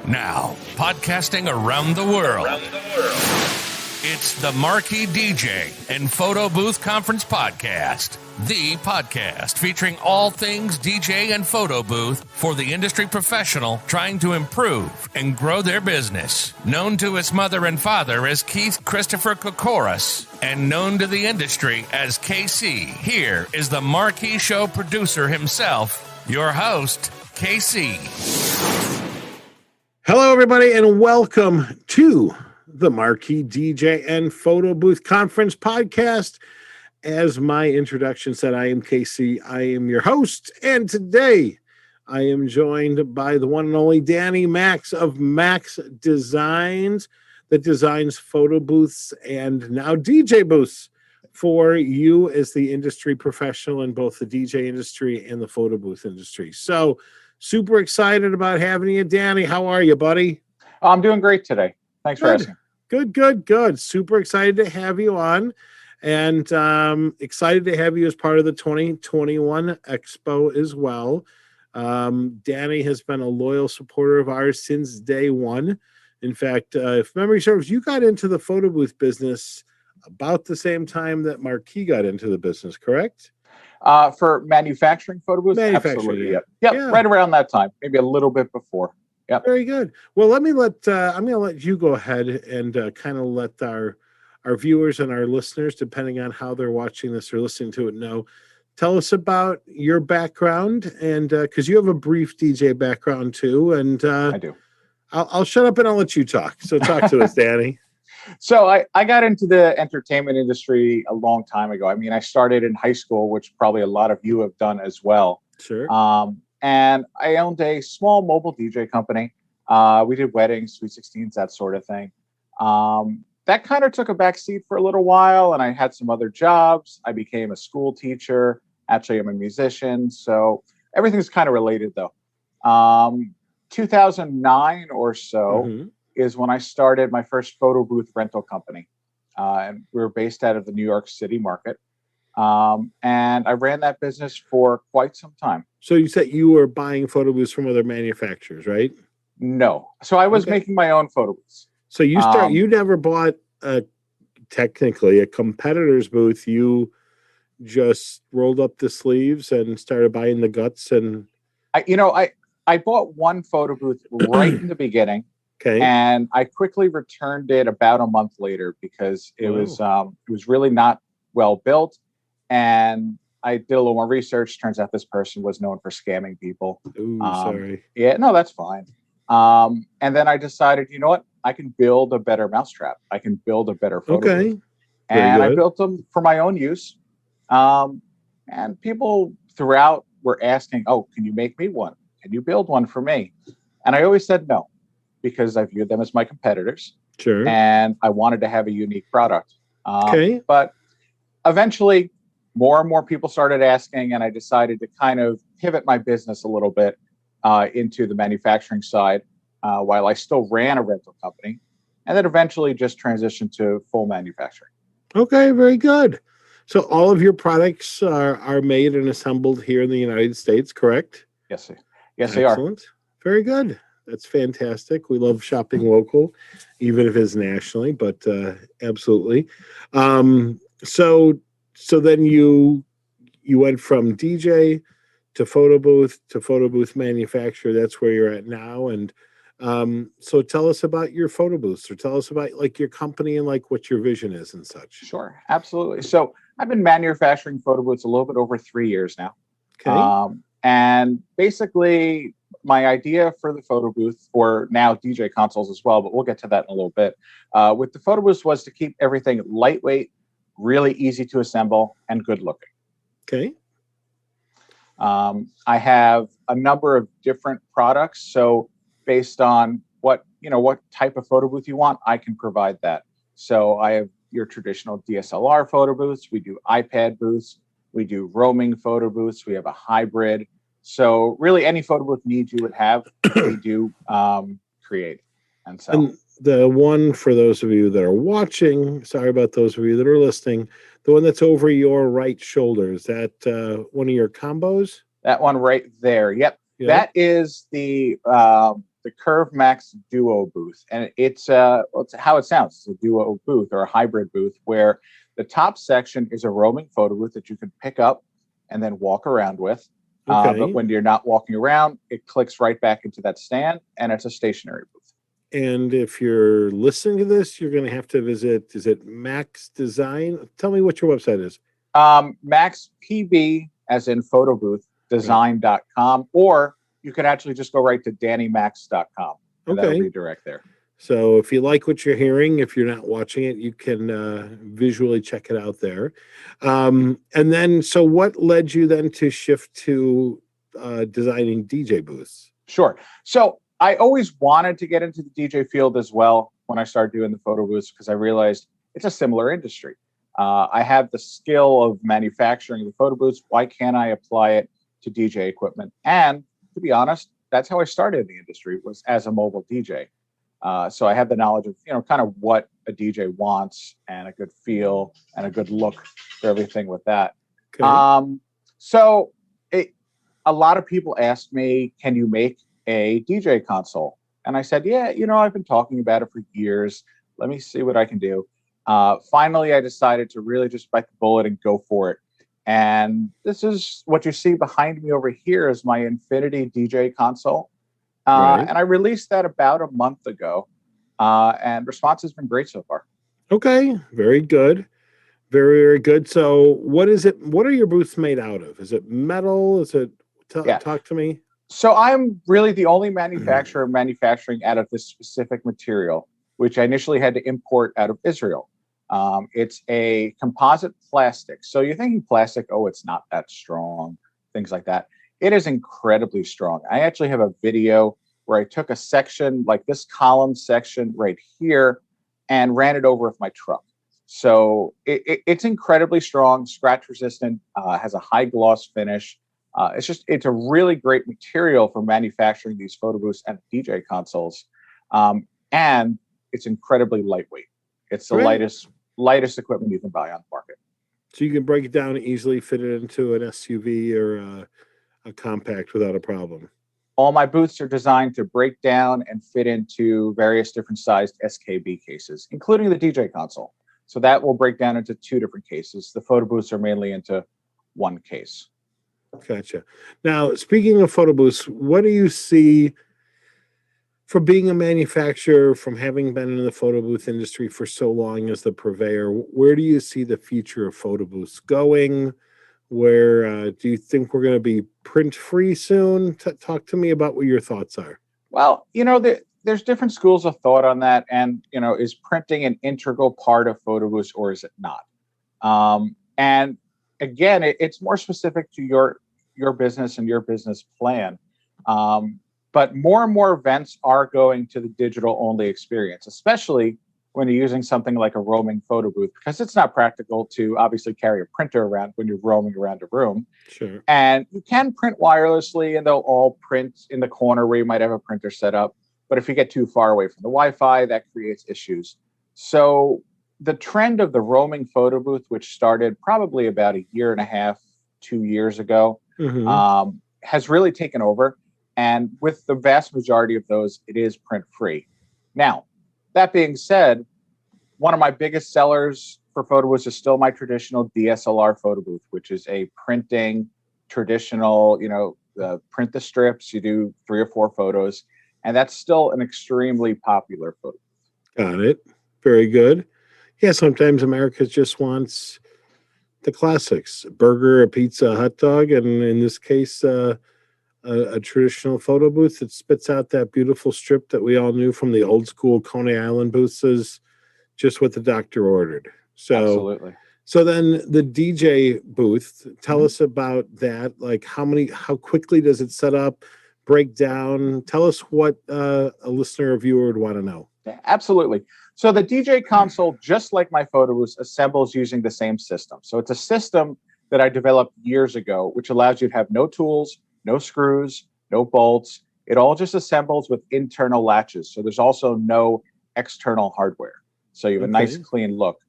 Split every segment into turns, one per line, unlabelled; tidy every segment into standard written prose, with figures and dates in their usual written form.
Now, podcasting around the world. It's the Marquee DJ and Photo Booth Conference Podcast. The podcast featuring all things DJ and photo booth for the industry professional trying to improve and grow their business. Known to his mother and father as Keith Christopher Kokoris and known to the industry as KC, here is the Marquee Show producer himself, your host, KC.
Hello, everybody, and welcome to the Marquee DJ and Photo Booth Conference Podcast. As my introduction said, I am KC. I am your host, and today I am joined by the one and only Danny Max of Max Designs, that designs photo booths and now DJ booths for you as the industry professional in both the DJ industry and the photo booth industry. So, super excited about having you, Danny. How are you, buddy?
I'm doing great today. Thanks for asking.
Good. Super excited to have you on, and excited to have you as part of the 2021 Expo as well. Danny has been a loyal supporter of ours since day one. In fact, if memory serves, you got into the photo booth business about the same time that Marquee got into the business, correct?
For manufacturing photo booths? Absolutely. Yep. Yeah. Right around that time, maybe a little bit before. Yep.
Very good. Well, I'm going to let you go ahead and kind of let our viewers and our listeners, depending on how they're watching this or listening to it, know. Tell us about your background, and because you have a brief DJ background too, and
I do.
I'll shut up and I'll let you talk. So talk to us, Danny.
So I got into the entertainment industry a long time ago. I mean, I started in high school, which probably a lot of you have done as well.
Sure.
And I owned a small mobile DJ company. We did weddings, sweet 16s, that sort of thing. That kind of took a back seat for a little while, and I had some other jobs. I became a school teacher. Actually, I'm a musician. So everything's kind of related, though. 2009 or so is when I started my first photo booth rental company. And we were based out of the New York City market. And I ran that business for quite some time.
So you said you were buying photo booths from other manufacturers, right?
No. So I was making my own photo booths.
So you never bought technically a competitor's booth. You just rolled up the sleeves and started buying the guts. And
I bought one photo booth right in the beginning.
Okay.
And I quickly returned it about a month later because it was really not well built. And I did a little more research. Turns out this person was known for scamming people.
Ooh, sorry.
Yeah, no, that's fine. And then I decided, you know what? I can build a better mousetrap. I can build a better photo booth. And I built them for my own use. And people throughout were asking, oh, can you make me one? Can you build one for me? And I always said no, because I viewed them as my competitors.
Sure.
And I wanted to have a unique product.
But
eventually, more and more people started asking, and I decided to kind of pivot my business a little bit into the manufacturing side while I still ran a rental company, and then eventually just transitioned to full manufacturing.
Okay, very good. So all of your products are made and assembled here in the United States, correct?
Yes, they are.
Excellent. Very good. That's fantastic. We love shopping local, even if it's nationally, but absolutely. So then you went from DJ to photo booth manufacturer. That's where you're at now. And so tell us about your photo booths, or tell us about like your company and like what your vision is and such.
Sure, absolutely. So I've been manufacturing photo booths a little bit over 3 years now.
Okay.
And basically my idea for the photo booth, or now DJ consoles as well, but we'll get to that in a little bit, with the photo booths was to keep everything lightweight, really easy to assemble, and good looking.
Okay.
I have a number of different products. So based on what type of photo booth you want, I can provide that. So I have your traditional DSLR photo booths. We do iPad booths. We do roaming photo booths. We have a hybrid. So really any photo booth needs you would have, we do create and sell.
And the one, for those of you that are watching, sorry about those of you that are listening, the one that's over your right shoulder, is that one of your combos?
That one right there. Yep.
Yeah.
That is the the Curve Max Duo booth, and it's how it sounds. It's a duo booth or a hybrid booth where the top section is a roaming photo booth that you can pick up and then walk around with.
Okay.
But when you're not walking around, it clicks right back into that stand, and it's a stationary booth.
And if you're listening to this, you're going to have to visit, is it Max Design? Tell me what your website is.
Max PB, as in photo booth, design.com, or you could actually just go right to dannymax.com, and that'll redirect there.
So if you like what you're hearing, if you're not watching it, you can visually check it out there. And then, so what led you then to shift to designing DJ booths?
Sure. So I always wanted to get into the DJ field as well when I started doing the photo booths, because I realized it's a similar industry. I have the skill of manufacturing the photo booths. Why can't I apply it to DJ equipment? And to be honest, that's how I started in the industry, was as a mobile DJ. So I have the knowledge of, kind of what a DJ wants, and a good feel and a good look for everything with that.
Okay.
So a lot of people ask me, can you make a DJ console? And I said, yeah, I've been talking about it for years. Let me see what I can do. Finally, I decided to really just bite the bullet and go for it. And this is what you see behind me over here is my Infinity DJ console.
Right.
And I released that about a month ago, and response has been great so far.
Okay, very good. Very, very good. So what is it? What are your booths made out of? Is it metal? Is it, talk to me.
So I'm really the only manufacturer manufacturing out of this specific material, which I initially had to import out of Israel. It's a composite plastic. So you're thinking plastic, oh, it's not that strong, things like that. It is incredibly strong. I actually have a video where I took a section like this column section right here and ran it over with my truck. So it's incredibly strong, scratch resistant, has a high gloss finish. It's a really great material for manufacturing these photo booths and DJ consoles. And it's incredibly lightweight. It's the lightest equipment you can buy on the market.
So you can break it down and easily fit it into an SUV or a compact without a problem.
All my booths are designed to break down and fit into various different sized SKB cases, including the DJ console. So that will break down into 2 different cases. The photo booths are mainly into 1 case.
Gotcha. Now, speaking of photo booths, what do you see for being a manufacturer, from having been in the photo booth industry for so long as the purveyor? Where do you see the future of photo booths going? Where do you think we're going to be print-free soon? Talk to me about what your thoughts are.
Well, there's different schools of thought on that. And, is printing an integral part of photo booths or is it not? And again, it's more specific to your business and your business plan. But more and more events are going to the digital only experience, especially when you're using something like a roaming photo booth, because it's not practical to obviously carry a printer around when you're roaming around a room.
Sure.
And you can print wirelessly, and they'll all print in the corner where you might have a printer set up. But if you get too far away from the Wi-Fi, that creates issues. So the trend of the roaming photo booth, which started probably about 1.5 to 2 years ago, has really taken over. And with the vast majority of those, it is print free. Now, that being said, one of my biggest sellers for photo booths is still my traditional DSLR photo booth, which is a printing traditional, print the strips, you do 3 or 4 photos, and that's still an extremely popular photo booth.
Got it. Very good. Yeah, sometimes America just wants the classics: a burger, a pizza, a hot dog, and in this case, a traditional photo booth that spits out that beautiful strip that we all knew from the old school Coney Island booths is just what the doctor ordered. So,
absolutely.
So then the DJ booth, tell us about that. Like how quickly does it set up, break down? Tell us what a listener or viewer would want to know.
Absolutely. So the DJ console, just like my photo booth, assembles using the same system. So it's a system that I developed years ago, which allows you to have no tools, no screws, no bolts. It all just assembles with internal latches. So there's also no external hardware. So you have a nice clean look.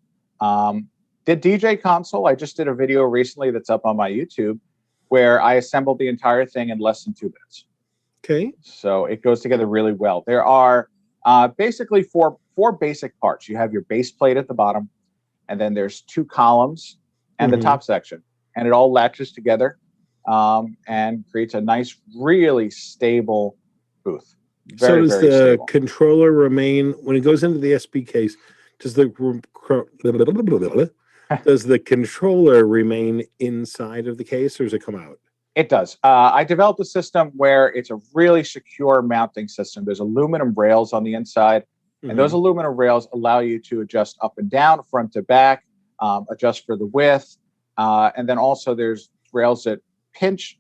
The DJ console, I just did a video recently that's up on my YouTube where I assembled the entire thing in less than 2 minutes.
Okay.
So it goes together really well. There are basically four basic parts. You have your base plate at the bottom, and then there's two columns and the top section, and it all latches together and creates a nice, really stable booth.
So does the controller remain when it goes into the SB case? Does the controller remain inside of the case, or does it come out?
It does. I developed a system where it's a really secure mounting system. There's aluminum rails on the inside, and those aluminum rails allow you to adjust up and down, front to back, adjust for the width, and then also there's rails that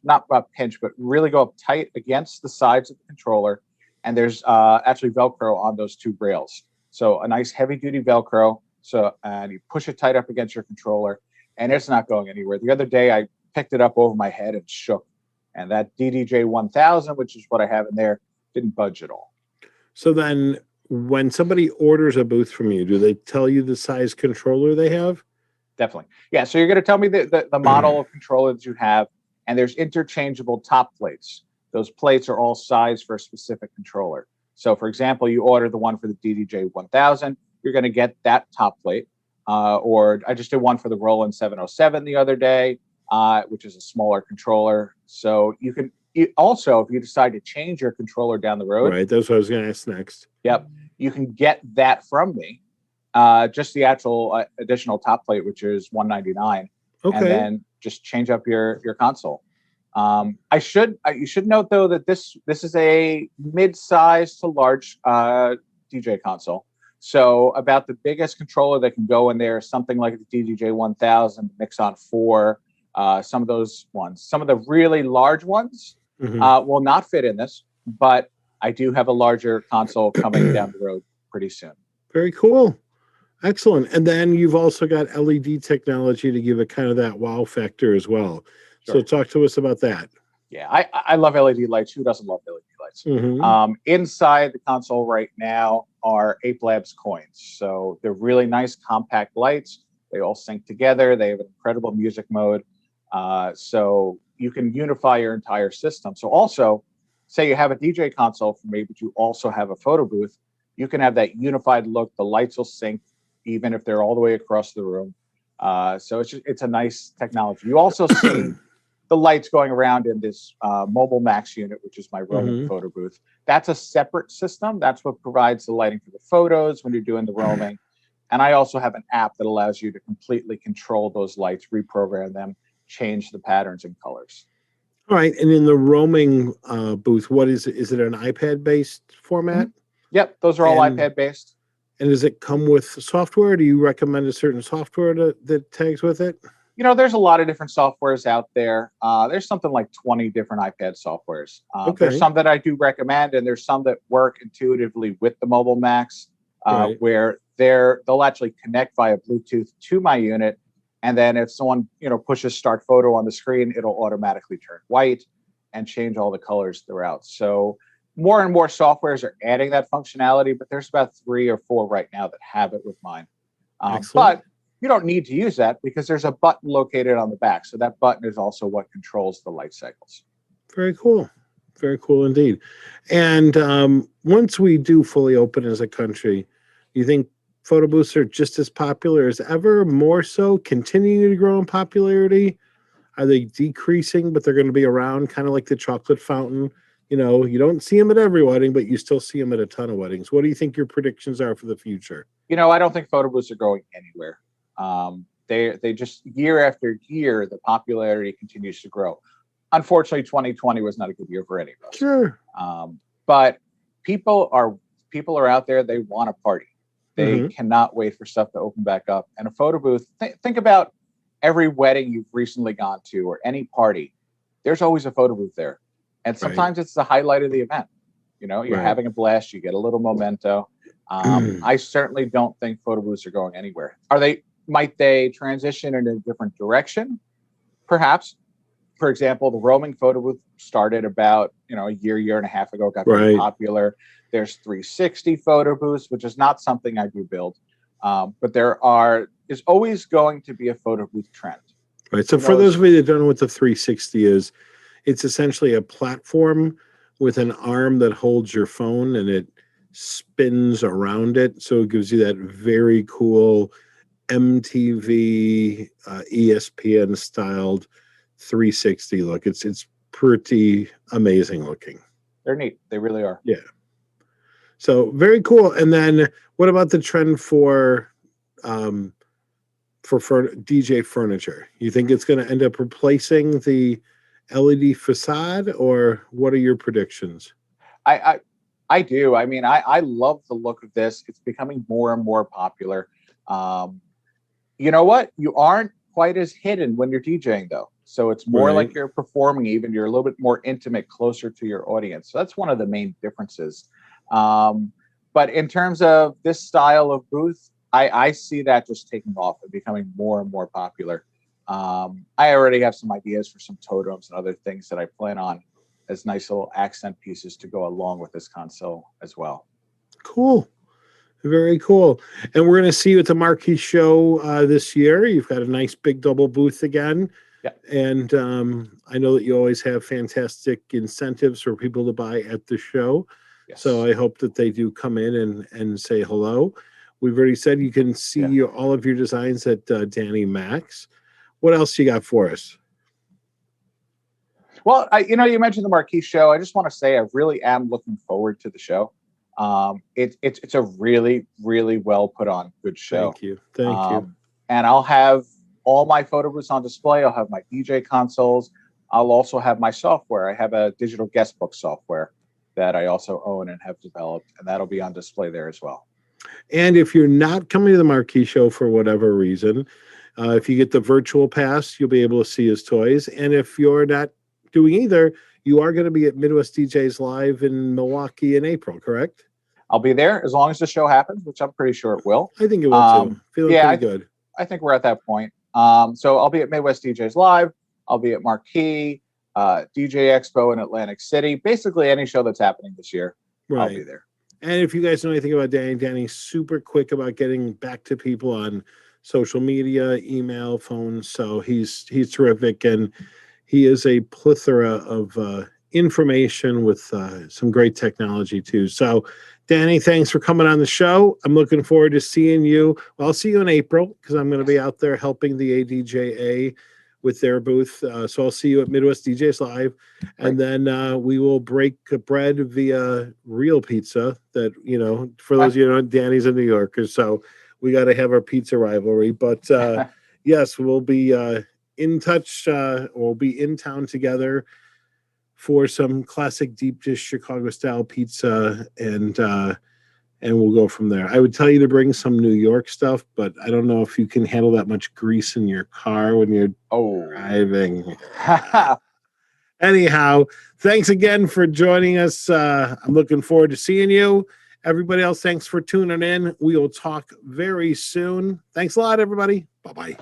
not pinch, but really go up tight against the sides of the controller. And there's actually Velcro on those two rails. So a nice heavy duty Velcro. And you push it tight up against your controller and it's not going anywhere. The other day I picked it up over my head and shook. And that DDJ 1000, which is what I have in there, didn't budge at all.
So then when somebody orders a booth from you, do they tell you the size controller they have?
Definitely. Yeah. So you're going to tell me the model of controller that you have, and there's interchangeable top plates. Those plates are all sized for a specific controller. So, for example, you order the one for the DDJ 1000, you're going to get that top plate. Or I just did one for the Roland 707 the other day, which is a smaller controller. So you can also, if you decide to change your controller down the road.
Right, that's what I was going to ask next.
Yep, you can get that from me. Just the actual additional top plate, which is $199.
Okay.
And then just change up your console. You should note though that this is a mid-size to large DJ console. So about the biggest controller that can go in there is something like the DDJ 1000, Mixon 4, some of those ones. Some of the really large ones will not fit in this, but I do have a larger console coming down the road pretty soon.
Very cool. Excellent. And then you've also got LED technology to give it kind of that wow factor as well. Sure. So talk to us about that.
Yeah, I love LED lights. Who doesn't love LED lights? Inside the console right now are Ape Labs coins. So they're really nice, compact lights. They all sync together. They have an incredible music mode. So you can unify your entire system. So also, say you have a DJ console for me, but you also have a photo booth, you can have that unified look. The lights will sync even if they're all the way across the room. So it's a nice technology. You also see the lights going around in this Mobile Max unit, which is my roaming photo booth. That's a separate system. That's what provides the lighting for the photos when you're doing the roaming. And I also have an app that allows you to completely control those lights, reprogram them, change the patterns and colors.
All right. And in the roaming booth, what is it? Is it an iPad-based format?
Yep. Those are all iPad-based.
And does it come with software? Do you recommend a certain software that tags with it?
You know, there's a lot of different softwares out there. There's something like 20 different iPad softwares. There's some that I do recommend, and there's some that work intuitively with the Mobile Max, where they'll actually connect via Bluetooth to my unit. And then if someone, pushes start photo on the screen, it'll automatically turn white and change all the colors throughout. So more and more softwares are adding that functionality, but there's about 3 or 4 right now that have it with mine. But you don't need to use that because there's a button located on the back. So that button is also what controls the light cycles.
Very cool. Very cool indeed. And once we do fully open as a country, you think photo booths are just as popular as ever, more so, continuing to grow in popularity? Are they decreasing, but they're going to be around, kind of like the chocolate fountain? You don't see them at every wedding, but you still see them at a ton of weddings. What do you think your predictions are for the future?
I don't think photo booths are going anywhere. They just, year after year, the popularity continues to grow. Unfortunately, 2020 was not a good year for any of us.
Sure.
But people are out there. They want a party. They cannot wait for stuff to open back up. And a photo booth, think about every wedding you've recently gone to or any party. There's always a photo booth there. And sometimes it's the highlight of the event. You're having a blast. You get a little memento. I certainly don't think photo booths are going anywhere. Might they transition in a different direction? Perhaps. For example, the roaming photo booth started about, a year and a half ago, got very popular. There's 360 photo booths, which is not something I do build. But there is always going to be a photo booth trend. Right.
So for those of you that don't know what the 360 is, it's essentially a platform with an arm that holds your phone and it spins around it. So it gives you that very cool MTV, ESPN styled 360 look. It's pretty amazing looking.
They're neat. They really are.
Yeah. So very cool. And then what about the trend for DJ furniture? You think it's going to end up replacing the LED facade, or what are your predictions?
I do. I mean, I love the look of this. It's becoming more and more popular. You know what? You aren't quite as hidden when you're DJing, though. So it's more like you're performing, even you're a little bit more intimate, closer to your audience. So that's one of the main differences. But in terms of this style of booth, I see that just taking off and becoming more and more popular. I already have some ideas for some totems and other things that I plan on as nice little accent pieces to go along with this console as well.
Cool. Very cool. And we're going to see you at the Marquee Show this year. You've got a nice big double booth again.
Yeah.
And I know that you always have fantastic incentives for people to buy at the show.
Yes.
So I hope that they do come in and say hello. We've already said you can see all of your designs at Danny Max. What else you got for us?
Well, you mentioned the Marquee Show. I just want to say I really am looking forward to the show. It's a really, really well put on good show.
Thank you. Thank you.
And I'll have all my photo booths on display. I'll have my DJ consoles. I'll also have my software. I have a digital guest book software that I also own and have developed, and that'll be on display there as well.
And if you're not coming to the Marquee Show for whatever reason, if you get the virtual pass, you'll be able to see his toys. And if you're not doing either, you are going to be at Midwest DJs Live in Milwaukee in April, correct?
I'll be there as long as the show happens, which I'm pretty sure it will.
I think it will too. Feeling pretty good.
I think we're at that point. So I'll be at Midwest DJs Live. I'll be at Marquee, DJ Expo in Atlantic City. Basically any show that's happening this year, I'll be there.
And if you guys know anything about Danny's super quick about getting back to people on social media, email, phone. So he's terrific, and he is a plethora of information with some great technology too. So Danny, thanks for coming on the show. I'm looking forward to seeing you. Well, I'll see you in April because I'm going to be out there helping the ADJA with their booth. So I'll see you at Midwest DJs Live. And then we will break bread via real pizza that, for those of you who know, Danny's a New Yorker. So we got to have our pizza rivalry. But yes, we'll be in touch. We'll be in town together for some classic deep dish Chicago style pizza, and we'll go from there. I would tell you to bring some New York stuff, but I don't know if you can handle that much grease in your car when you're driving. Anyhow, thanks again for joining us. I'm looking forward to seeing you. Everybody else, thanks for tuning in. We will talk very soon. Thanks a lot, everybody. Bye-bye.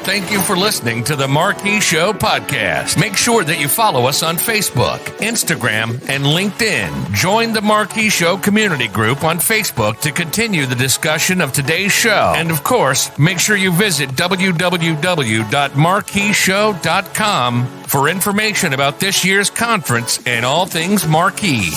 Thank you for listening to the Marquee Show Podcast. Make sure that you follow us on Facebook, Instagram, and LinkedIn. Join the Marquee Show community group on Facebook to continue the discussion of today's show. And of course, make sure you visit www.marqueeshow.com for information about this year's conference and all things Marquee.